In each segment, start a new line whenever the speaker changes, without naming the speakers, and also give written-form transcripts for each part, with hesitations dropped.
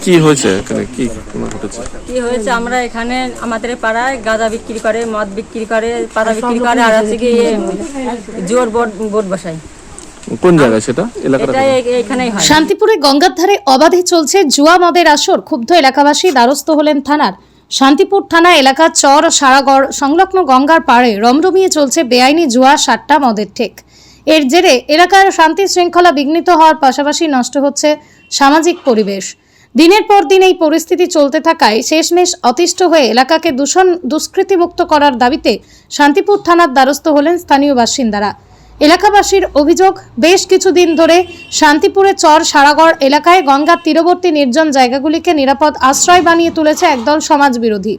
কি হয়েছে এখানে, কি ঘটেছে?
কি হয়েছে, আমরা এখানে আমাদের পাড়ায় গাঁজা বিক্রি করে, মদ বিক্রি করে, পাতা বিক্রি করে, আর আছে কি জোর বোর্ড বসাই।
কোন জায়গায় সেটা? এলাকাটা
এখানেই হয়।
শান্তিপুরে গঙ্গার ধারে অবাধে চলছে জুয়া মদের আসর। ক্ষুব্ধ এলাকাবাসী দ্বারস্থ হলেন থানার। শান্তিপুর থানা এলাকার চর সারাগড় সংলগ্ন গঙ্গার পাড়ে রমরমিয়ে চলছে বেআইনি জুয়া সাট্টা মদের ঠেক। এর জেরে এলাকার শান্তি শৃঙ্খলা বিঘ্নিত হওয়ার পাশাপাশি নষ্ট হচ্ছে সামাজিক পরিবেশ। দিনের পর দিন এই পরিস্থিতি চলতে থাকায় শেষমেশ অতিষ্ঠ হয়ে এলাকাকে দুষ্কৃতিমুক্ত করার দাবিতে শান্তিপুর থানার দ্বারস্থ হলেন স্থানীয় বাসিন্দারা। এলাকাবাসীর অভিযোগ, বেশ কিছুদিন ধরে শান্তিপুরের চর সারাগড় এলাকায় গঙ্গার তীরবর্তী নির্জন জায়গাগুলিকে নিরাপদ আশ্রয় বানিয়ে তুলেছে একদল সমাজ বিরোধী।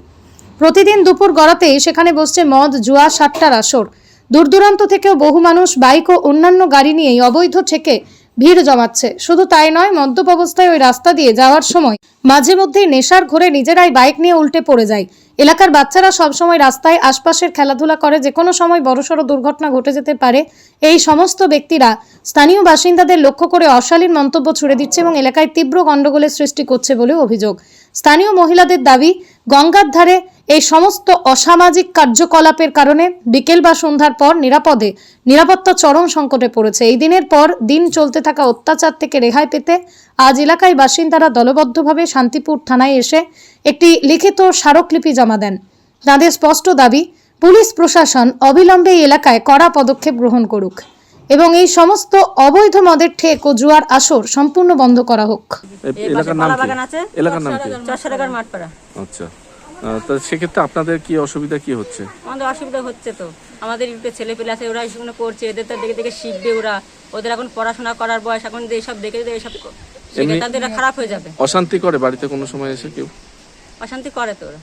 প্রতিদিন দুপুর গড়াতেই সেখানে বসছে মদ, জুয়া, সাট্টার আসর। দূর দূরান্ত থেকেও বহু মানুষ বাইক ও অন্যান্য গাড়ি নিয়েই অবৈধ ঠেকে ভিড় জমাচ্ছে। শুধু তাই নয়, মদ্যপ অবস্থায় ওই রাস্তা দিয়ে যাওয়ার সময় মাঝে মধ্যেই নেশার ঘোরে নিজেরাই বাইক নিয়ে উল্টে পড়ে যায়। এলাকার বাচ্চারা সবসময় রাস্তায় আশপাশের খেলাধুলা করে, যে কোনো সময় বড়সড় দুর্ঘটনা ঘটে যেতে পারে। এই সমস্ত ব্যক্তিরা স্থানীয় বাসিন্দাদের লক্ষ্য করে অশালীন মন্তব্য ছুড়ে দিচ্ছে এবং এলাকায় তীব্র গণ্ডগোলের সৃষ্টি করছে বলেও অভিযোগ। স্থানীয় মহিলাদের দাবি, গঙ্গার ধারে এই সমস্ত অসামাজিক কার্যকলাপের কারণে বিকেল বা সন্ধ্যার পর নিরাপত্তা চরম সংকটে পড়েছে। এই দিনের পর দিন চলতে থাকা অত্যাচার থেকে রেহাই পেতে আজ এলাকায় বাসিন্দারা দলবদ্ধভাবে শান্তিপুর থানায় এসে একটি লিখিত স্মারকলিপি জমা দেন। তাদের স্পষ্ট দাবি, পুলিশ প্রশাসন অবিলম্বে এই এলাকায় কড়া পদক্ষেপ গ্রহণ করুক এবং এই সমস্ত অবৈধ মদের ঠেক ও জুয়ার আসর সম্পূর্ণ বন্ধ করা হোক।
এলাকার নাম কি? এলাকার নাম কি?
চরসারাগড় মাঠপাড়া।
আচ্ছা, তো সেক্ষেত্রে আপনাদের কি অসুবিধা কি হচ্ছে?
আমাদের অসুবিধা হচ্ছে তো, আমাদের একটু ছেলে পেলে আছে, ওরা এইসব করছে, এদের তো দেখে দেখে শিখবে ওরা। ওদের এখন পড়াশোনা করার বয়স, এখন এইসব দেখে এইসব শিখে তাদের খারাপ হয়ে যাবে।
অশান্তি করে বাড়িতে কোনো সময় এসে কেউ?
অশান্তি করে তো ওরা।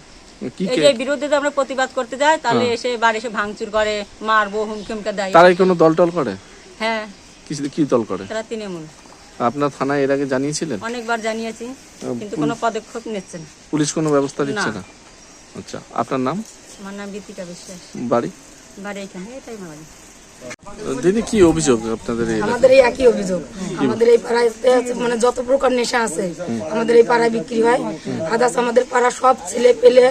কি
এই যে বিরুদ্ধে তো আমরা প্রতিবাদ করতে যাই, তাহলে এসে বাড়ি এসে ভাঙচুর করে, মারবো, হুমকি দেয়।
তারাই কোনো দল টল করে?
হ্যাঁ।
কি দল করে?
তারা তৃণমূল।
আপনার থানায় এর আগে জানিয়েছিলেন?
অনেকবার জানিয়েছি, কিন্তু কোনো পদক্ষেপ নিচ্ছে না।
পুলিশ কোনো ব্যবস্থা নিচ্ছে না? আচ্ছা, আপনার নাম?
আমার নাম গীতিকা বিশ্বাস।
বাড়ি?
বাড়ি এখানে, এটাই বাড়ি।
দিদি, কি অভিযোগ আপনাদের?
আমাদের এই একই অভিযোগ, আমাদের এই পাড়ায় মানে যত প্রকার নেশা আছে আমাদের এই পাড়ায় বিক্রি হয়। আদার্স আমাদের পাড়া সব ছেলে পেলে,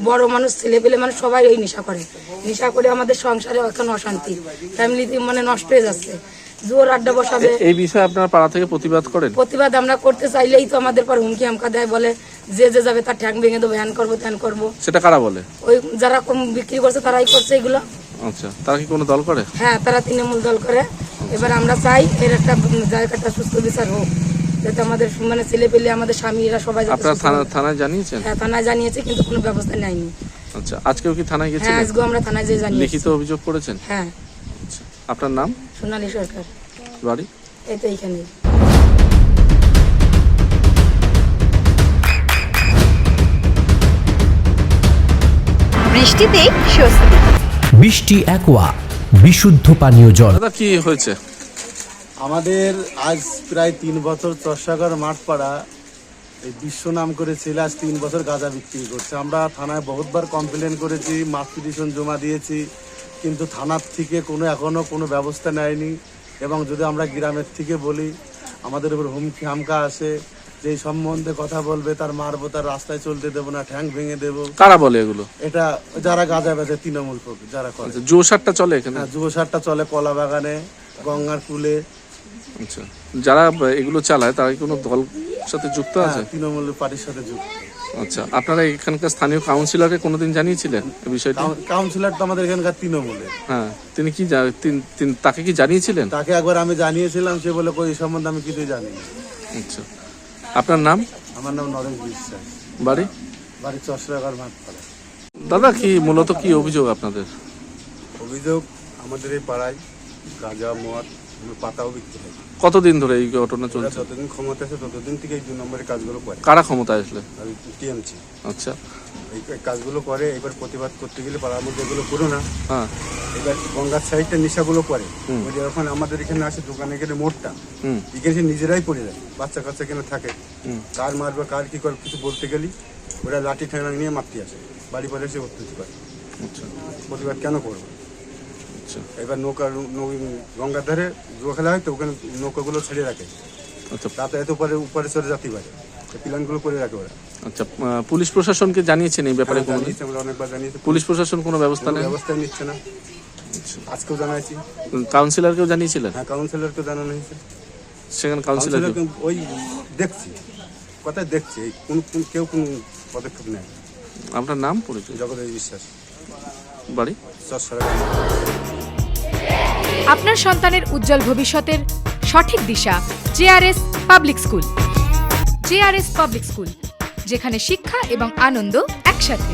বড় মানুষ, ছেলে পেলে মানে সবাই এই নেশা করে আমাদের সংসারে এখন অশান্তি, ফ্যামিলিতে মানে নষ্ট হয়ে যাচ্ছে। জোর আড্ডা বসাবে,
এই বিষয়ে আপনার পাড়া থেকে প্রতিবাদ করেন?
প্রতিবাদ আমরা করতে চাইলেই তো আমাদের পর হুমকি আমকা দেয়, বলে যে যাবে তার ঠ্যাং ভেঙে দেবো, হ্যান করবো ত্যান করবো।
সেটা কারা বলে?
ওই যারা কম বিক্রি করছে তারাই করছে এগুলো।
আচ্ছা, তারা কি কোনো দল করে?
হ্যাঁ, তারা তৃণমূল দল করে। এবার আমরা চাই এর একটা জায়গাটা সুস্থ বিচার হোক, যাতে আমাদের মানে ছেলে পেলে, আমাদের স্বামী, এরা সবাই।
আপনারা থানায় জানিয়েছেন?
হ্যাঁ, থানায় জানিয়েছে, কিন্তু কোনো ব্যবস্থা নেয়নি।
আচ্ছা, আজকেও কি থানায় গেছেন?
হ্যাঁ, আজকেও আমরা থানায় যেয়ে জানিয়েছি।
লিখিত অভিযোগ করেছেন?
হ্যাঁ।
আচ্ছা, আপনার নাম?
সোনালী সরকার।
বাড়ি?
এই তো এইখানে।
বৃষ্টিতে স্বস্তি।
বৃষ্টি অ্যাকোয়া, বিশুদ্ধ পানীয় জল।
দাদা, কি হয়েছে?
আমাদের আজ প্রায় 3 বছর চরসাগড় মাঠপাড়া এই বিশ্ব নাম করে ছেলে আজ 3 বছর গাঁজা বিক্রি করছে। আমরা থানায় বহুতবার কমপ্লেন করেছি, মাস পিটিশন জমা দিয়েছি, কিন্তু থানার থেকে এখনো কোনো ব্যবস্থা নেয়নি। এবং যদি আমরা গ্রামের থেকে বলি, আমাদের উপর হুমকি হামকা আসে, যে এই সম্বন্ধে কথা বলবে তার মারবো, তার রাস্তায় চলতে দেবো না, ঠ্যাং ভেঙে দেবো।
কারা বলে এগুলো?
এটা যারা গাঁজা বেচে, তৃণমূল যারা করে।
জুয়ো সাট্টা চলে এখানে?
হ্যাঁ, যুব সারটা চলে কলা বাগানে, গঙ্গার কুলে।
আচ্ছা, যারা এগুলো চালায় তারা কি কোনো দল সাথে যুক্ত আছে?
তৃণমূল পার্টির সাথে যুক্ত।
আচ্ছা, আপনারা এখানকার স্থানীয় কাউন্সিলরকে কোনোদিন জানিয়েছিলেন এই বিষয়টা?
কাউন্সিলর তো আমাদের এখানকার তৃণমূলের।
হ্যাঁ, তিনি কি তাকে কি জানিয়েছিলেন?
তাকে একবার আমি জানিয়েছিলাম, সে বলে এই সম্বন্ধে আমি কিছুই জানি না।
আচ্ছা, আপনার নাম?
আমার নাম নরেশ বিশ্বাস।
বাড়ি?
বাড়ি চরসাগড় মাঠপাড়া।
দাদা, কি মূলত কি অভিযোগ আপনাদের?
অভিযোগ, আমাদের এই পাড়ায় গাঁজা, মদ, পাতাও বিক্রি হয়।
কতদিন ধরে এই ঘটনা চলছে?
যতদিন ক্ষমতা আছে ততদিন থেকে এই 2 নম্বরের কাজগুলো করে।
কারা ক্ষমতায় আসলে?
টিএমসি।
আচ্ছা,
এই কাজগুলো করে। এবার প্রতিবাদ করতে গেলে পাড়ার মধ্যে এগুলো করো না।
হ্যাঁ।
এবার গঙ্গার সাইডটা নেশাগুলো করে, যখন আমাদের এখানে আসে দোকানে গেলে মোড়টা এখানে নিজেরাই পড়ে যায়, বাচ্চা কাচ্চা এখানে থাকে, কার মারবে কার কি করে কিছু বলতে গেলি ওরা লাঠি ঠেঙা নিয়ে মারতে আসে, বাড়ি পরে এসে অত্যাচার করে।
আচ্ছা,
প্রতিবাদ কেন করবো?
আচ্ছা,
এবার গঙ্গার ধারে জুয়া খেলা হয় তো ওখানে নৌকাগুলো ছেড়ে রাখে,
আচ্ছা,
যাতায়াত উপরে চলে যেতে পারে।
প্ল্যানগুলো করে রাখে ওরা।
আচ্ছা, পুলিশ প্রশাসনকে জানিয়েছেন এই ব্যাপারে? কোনো
জানিয়েছি, আমরা অনেকবার জানিয়েছি,
পুলিশ প্রশাসন কোনো ব্যবস্থা
কোনো
নেই?
ব্যবস্থা নিচ্ছে না। আজকেও জানাইছি,
কাউন্সিলরকেও জানিয়েছিলেন?
হ্যাঁ কাউন্সিলরকে জানানো হয়েছে।
সেখানে কাউন্সিলর
কাউন্সিলর ওই দেখছি, কথায় দেখছি, এই কেউ কোন পদক্ষেপ নেয়।
আপনার নাম পরিচয়?
জগদীশ বিশ্বাস,
বাড়ি?
চরসারা।
আপনার সন্তানের উজ্জ্বল ভবিষ্যতের সঠিক দিশা JRS public school. JRS public school, যেখানে শিক্ষা এবং আনন্দ একসাথে।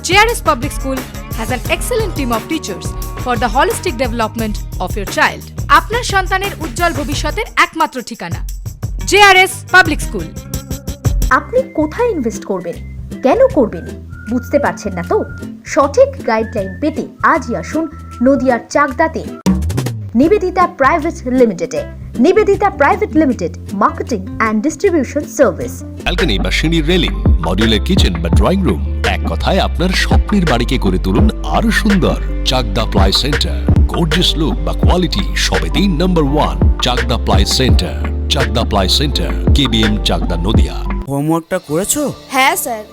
JRS public school has an excellent team of teachers for the holistic development of your child. আপনার সন্তানের উজ্জ্বল ভবিষ্যতের একমাত্র ঠিকানা জেআরএস পাবলিক স্কুল।
আপনি কোথায় ইনভেস্ট করবেন, কেন করবেন, বুঝতে পারছেন না তো? সঠিক গাইডলাইন পেতে আজই আসুন নদিয়ার চাকদাতে নিবেদিতা প্রাইভেট লিমিটেডে। Nivedita private limited, marketing and distribution service.
Balcony বা সিঁড়ির রেলিং, মডিউলার কিচেন বা ড্রয়িং রুম, এক কথায় আপনার স্বপ্নের বাড়িকে করে তুলুন আরো সুন্দর। Chakdah ply centre, gorgeous look বা কোয়ালিটি সবে 3 number 1 Chakdah ply centre. Chakdah ply centre, KBM, Chakdah, Nadia.
হোমওয়ার্কটা করেছো?
হ্যাঁ স্যার।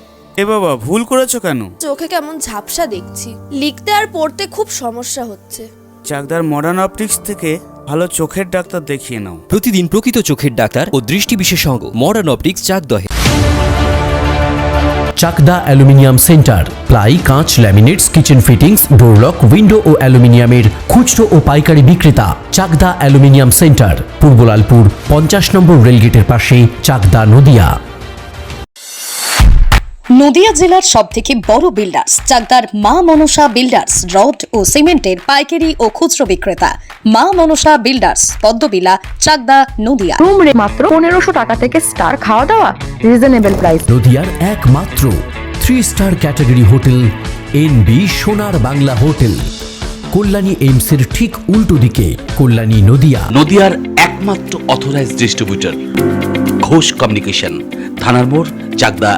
এ বাবা, ভুল করেছো কেন?
চোখে কেমন ঝাপসা দেখছি, লিখতে আর পড়তে খুব সমস্যা হচ্ছে।
চাকদার মডার্ন অপটিক্স থেকে ভালো চোখের ডাক্তার দেখিয়ে নাও।
প্রতিদিন প্রকৃত চোখের ডাক্তার ও দৃষ্টি বিশেষজ্ঞ মডার্ন অপটিক্স চাকদহে। চাকদা অ্যালুমিনিয়াম সেন্টার, প্লাই, কাঁচ, laminates, kitchen fittings, door lock, window ও অ্যালুমিনিয়ামের খুচরো ও পাইকারি বিক্রেতা। Chakdah aluminium centre, Purbalalpur 50 number রেলগেটের পাশে, চাকদা, নদিয়া।
নদিয়া জেলার সবথেকে বড় বিল্ডার্স চাকদার মা মনসা বিল্ডার্স, রড ও সিমেন্টের পাইকারি ও খুচরো বিক্রেতা। মা মনসা বিল্ডার্স, পদ্মবিলা, চাকদা, নদিয়া।
রুম রে মাত্র 1500 টাকা থেকে স্টার, খাওয়া দাওয়া রিজনেবল প্রাইস।
নদিয়ার একমাত্র 3 স্টার ক্যাটাগরি হোটেল এনবি সোনার বাংলা হোটেল, কল্যাণী এইমসের ঠিক উল্টো দিকে, কল্যাণী, নদিয়া।
নদিয়ার একমাত্র অথরাইজড ডিস্ট্রিবিউটর ঘোষ কমিউনিকেশন, থানার মোড়, চাকদা।